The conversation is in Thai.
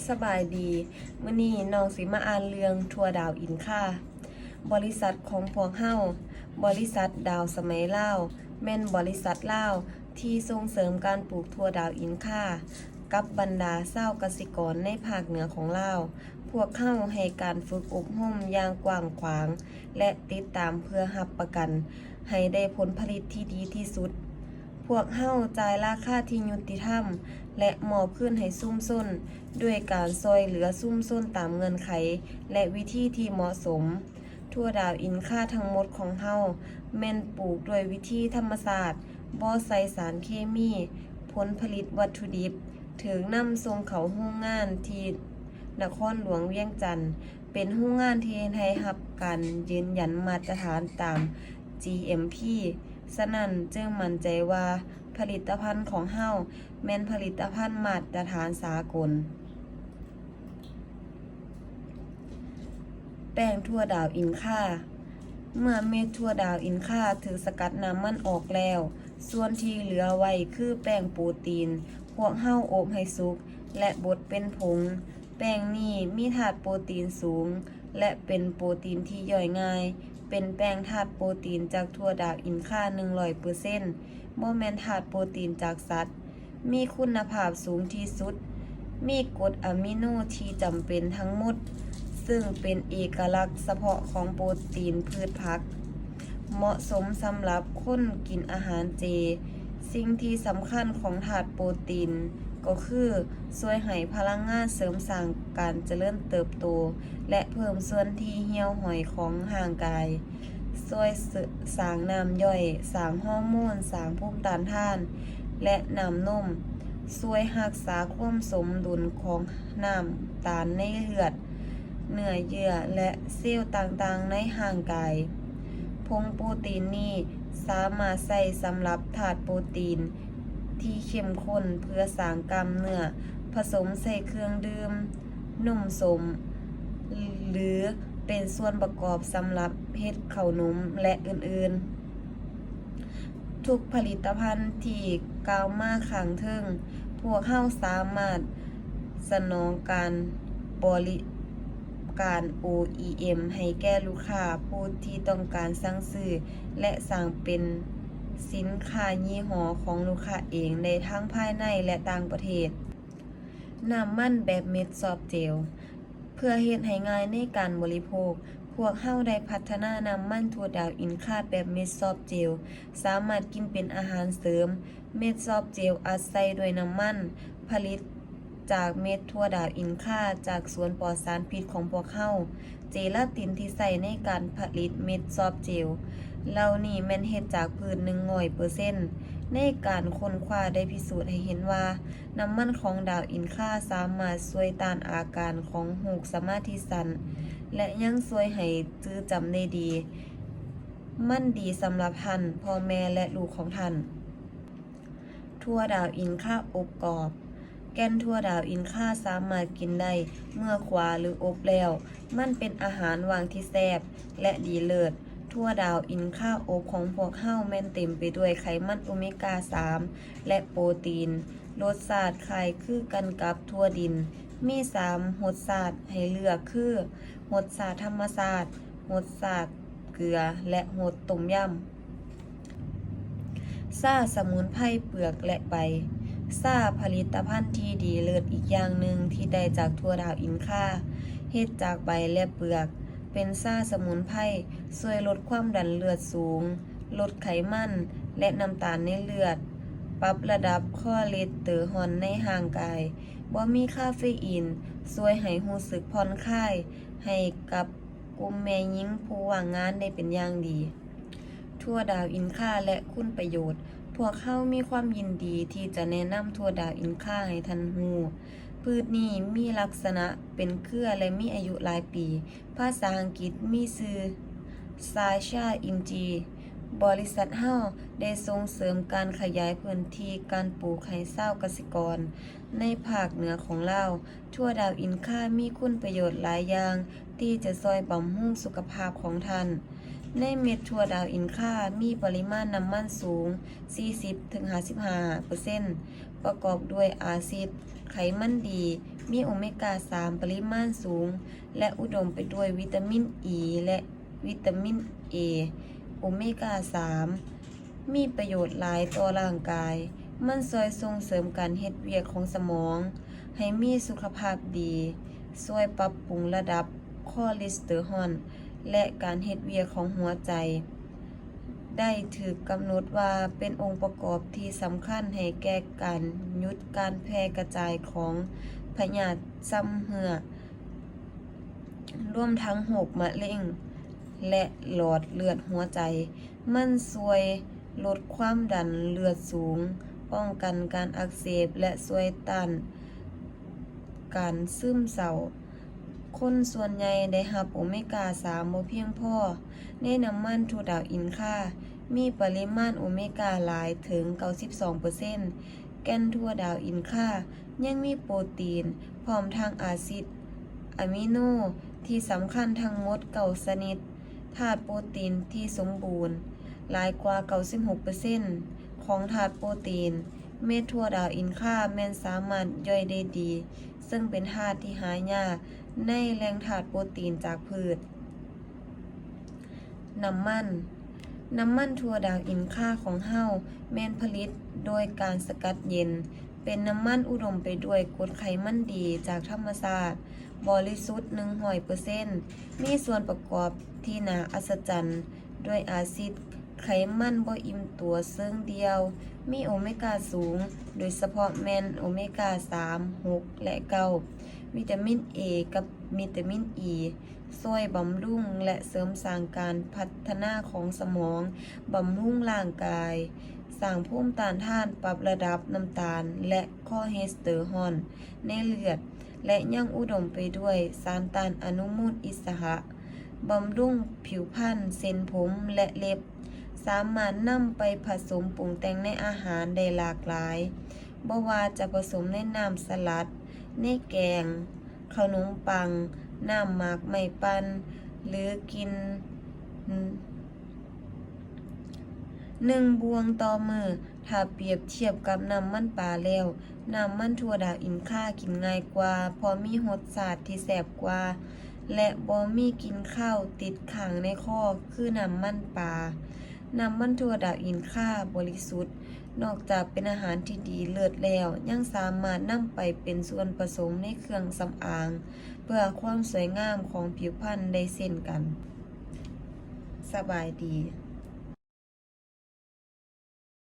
สบายดีมื้อนี้น้องสิมาอ่านเรื่องทั่วดาวอินค่าบริษัทของพวกเฮาบริษัทดาวสมัยลาวแม่นบริษัทลาวที่ส่งเสริมการปลูกทั่วดาวอินค่ากับบรรดาชาวกสิกรในภาคเหนือของลาวพวกเฮาให้การฝึกอบรมอย่างกว้างขวางและติดตามเพื่อรับประกันให้ได้ผลผลิตที่ดีที่สุดพวกเฮาจ่ายราคาที่ยุติธรรมและมอบคืนให้ซุ่มซ่นด้วยการซอยเหลือซุ่มซ่นตามเงื่อนไขและวิธีที่เหมาะสมทั่วดาวอินค่าทั้งหมดของเฮาแม่นปลูกด้วยวิธีธรรมศาสตร์บ่ใส่สารเคมีผลผลิตวัตถุดิบถึงนำส่งเข้าโรงงานที่นครหลวงเวียงจันทน์เป็นโรงงานที่ให้รับการยืนยันมาตรฐานตาม GMP ฉะนั้นจึงมั่นใจว่าผลิตภัณฑ์ของเฮาแม่นผลิตภัณฑ์มาตรฐานสากลแป้งทั่วดาวอินค่าเมื่อเม็ดทั่วดาวอินค่าถูกสกัดน้ำมันออกแล้วส่วนที่เหลือไว้คือแป้งโปรตีนพวกเฮาอบให้สุกและบดเป็นผงแป้งนี้มีธาตุโปรตีนสูงและเป็นโปรตีนที่ย่อยง่ายเป็นแป้งธาตุโปรตีนจากทั่วดาวอินค่า 100% บ่แม่นธาตุโปรตีนจากสัตว์มีคุณภาพสูงที่สุดมีกรดอะมิโนที่จำเป็นทั้งหมดซึ่งเป็นเอกลักษณ์เฉพาะของโปรตีนพืชผักเหมาะสมสำหรับคนกินอาหารเจสิ่งที่สำคัญของธาตุโปรตีนก็คือช่วยให้พลังงานเสริมสร้างการเจริญเติบโตและเพิ่มส่วนที่เหี่ยวหอยของร่างกายช่วยสร้างน้ำย่อยสร้างฮอร์โมนสร้างภูมิต้านทานและน้ำนมช่วยรักษาความสมดุลของน้ำตาลในเลือดเนื้อเยื่อและเซลล์ต่างๆในร่างกายผงโปรตีนนี้สามารถใช้สำหรับธาตุโปรตีนที่เข้มข้นเพื่อสร้างกล้ามเนื้อผสมใส่เครื่องดื่มนมสมหรือเป็นส่วนประกอบสำหรับเฮ็ดข้าวนมและอื่นๆทุกผลิตภัณฑ์ที่กล่าวมาข้างเทิงพวกเฮาสามารถสนองการบริการ OEM ให้แก่ลูกค้าผู้ที่ต้องการสั่งซื้อและสร้างเป็นสินค้ายี่ห้อของลูกค้าเองในทั้งภายในและต่างประเทศน้ำมันแบบเม็ดซอฟต์เจลเพื่อเฮ็ดให้ง่ายในการบริโภคพวกเฮาได้พัฒนาน้ำมันถั่วดาวอินค่าแบบเม็ดซอฟต์เจลสามารถกินเป็นอาหารเสริมเม็ดซอฟต์เจลอัดใส่ด้วยน้ำมันผลิตจากเม็ดถั่วดาวอินค่าจากสวนปลอดสารพิษของพวกเฮาเจลาตินที่ใส่ในการผลิตเม็ดซอฟต์เจลเหล่านี้แม่นเฮ็ดจากพืช 100% ในการค้นคว้าได้พิสูจน์ให้เห็นว่าน้ำมันของดาวอินค่าสามารถช่วยต้านอาการของโรคสมาธิสั้นและยังช่วยให้จื้อจำได้ดีมันดีสำหรับท่านพ่อแม่และลูกของท่านถั่วดาวอินค่าอบกรอบแก่นถั่วดาวอินค่าสามารถกินได้เมื่อขวาหรืออบแล้วมันเป็นอาหารว่างที่แซ่บและดีเลิศถั่วดาวอินค่าอบของพวกเฮาแม่นเต็มไปด้วยไขมันโอเมก้า 3 และโปรตีนรสชาติคล้ายคือกันกับถั่วดินมี3รสชาติให้เลือกคือรสชาติธรรมชาติรสชาติเกลือและรสต้มยำชาสมุนไพรเปลือกและใบชาผลิตภัณฑ์ที่ดีเลิศอีกอย่างหนึ่งที่ได้จากถั่วดาวอินค่าเฮ็ดจากใบและเปลือกเป็นชาสมุนไพรช่วยลดความดันเลือดสูงลดไขมันและน้ำตาลในเลือดปรับระดับคอเลสเตอรอลในร่างกายบ่มีคาเฟอีนช่วยให้รู้สึกผ่อนคลายให้กับกลุ่มแม่หญิงผู้ว่างงานได้เป็นอย่างดีถั่วดาวอินค่าและคุณประโยชน์พวกเขามีความยินดีที่จะแนะนำถั่วดาวอินค่าให้ท่านรู้พืชนี้มีลักษณะเป็นเครือและมีอายุหลายปีภาษาอังกฤษมีชื่อซาชาอินจีบริษัทเฮาได้ส่งเสริมการขยายพื้นที่การปลูกให้ชาวเกษตรกรในภาคเหนือของลาวถั่วดาวอินค่ามีคุณประโยชน์หลายอย่างที่จะช่วยบำรุงสุขภาพของท่านในเม็ดถั่วดาวอินค่ามีปริมาณน้ำมันสูง 40-55% ประกอบด้วยอาซิดไขมันดี มีโอเมก้า 3 ปริมาณสูง และอุดมไปด้วยวิตามินอ e ีและวิตามินเอ โอเมก้า 3 มีประโยชน์หลายต่อร่างกาย มันช่วยส่งเสริมการเฮ็ดเวียกของสมอง ให้มีสุขภาพดีช่วยปรับปรุงระดับคอเลสเตอรอลและการเฮ็ดเวียกของหัวใจ ได้ถูกกำหนดว่าเป็นองค์ประกอบที่สำคัญให้แก่การหยุดการแพร่กระจายของพยาธิซ้ำเหือรวมทั้งโรคมะเร็งและหลอดเลือดหัวใจ มันช่วยลดความดันเลือดสูง ป้องกันการอักเสบและช่วยต้านการซึมเศร้า คนส่วนใหญ่ได้รับโอเมก้า 3 บ่เพียงพอในน้ำมันถั่วดาวอินคา มีปริมาณโอเมก้าหลายถึง 92% แก่นถั่วดาวอินคายังมีโปรตีน พร้อมทั้งอาซิดอะมิโนที่สำคัญทั้งหมด9ชนิด ธาตุโปรตีนที่สมบูรณ์ หลายกว่า 96% ของธาตุโปรตีน เม็ดถั่วดาวอินคาแม่นสามารถย่อยได้ดี ซึ่งเป็นธาตุที่หายากในแหล่งธาตุโปรตีนจากพืช น้ำมันถั่วดาวอินคาของเฮาแม่นผลิตโดยการสกัดเย็น เป็นน้ำมันอุดมไปด้วยกรดไขมันดีจากธรรมชาติบริสุทธิ์ 100% มีส่วนประกอบที่น่าอัศจรรย์ด้วยอาซิดไขมันบ่อิ่มตัวเชิงเดียว มีโอเมก้าสูง โดยเฉพาะแม่นโอเมก้า 3 6 และ 9 วิตามิน A กับวิตามิน E ช่วยบำรุงและเสริมสร้างการพัฒนาของสมอง บำรุงร่างกาย สร้างภูมิต้านทาน ปรับระดับน้ำตาล และคอเลสเตอรอลในเลือด และยังอุดมไปด้วยสารต้านอนุมูลอิสระบำรุงผิวพรรณ เส้นผมและเล็บ สามารถนำไปผสมปรุงแต่งในอาหารได้หลากหลาย บ่ว่าจะผสมในน้ำสลัด ในแกง ขนมปัง น้ำหมากไม้ปั่น หรือกิน1 บวงต่อมื้อ ถ้าเปรียบเทียบกับน้ำมันปลาแล้ว น้ำมันถั่วดาวอินคากินง่ายกว่า เพราะมีรสชาติที่แซ่บกว่า และบ่มีกลิ่นคาวติดค้างในคอคือน้ำมันปลา น้ำมันถั่วดาวอินคาบริสุทธิ์ นอกจากเป็นอาหารที่ดีเลิศแล้ว ยังสามารถนำไปเป็นส่วนผสมในเครื่องสำอาง เพื่อความสวยงามของผิวพรรณได้เช่นกัน สบายดี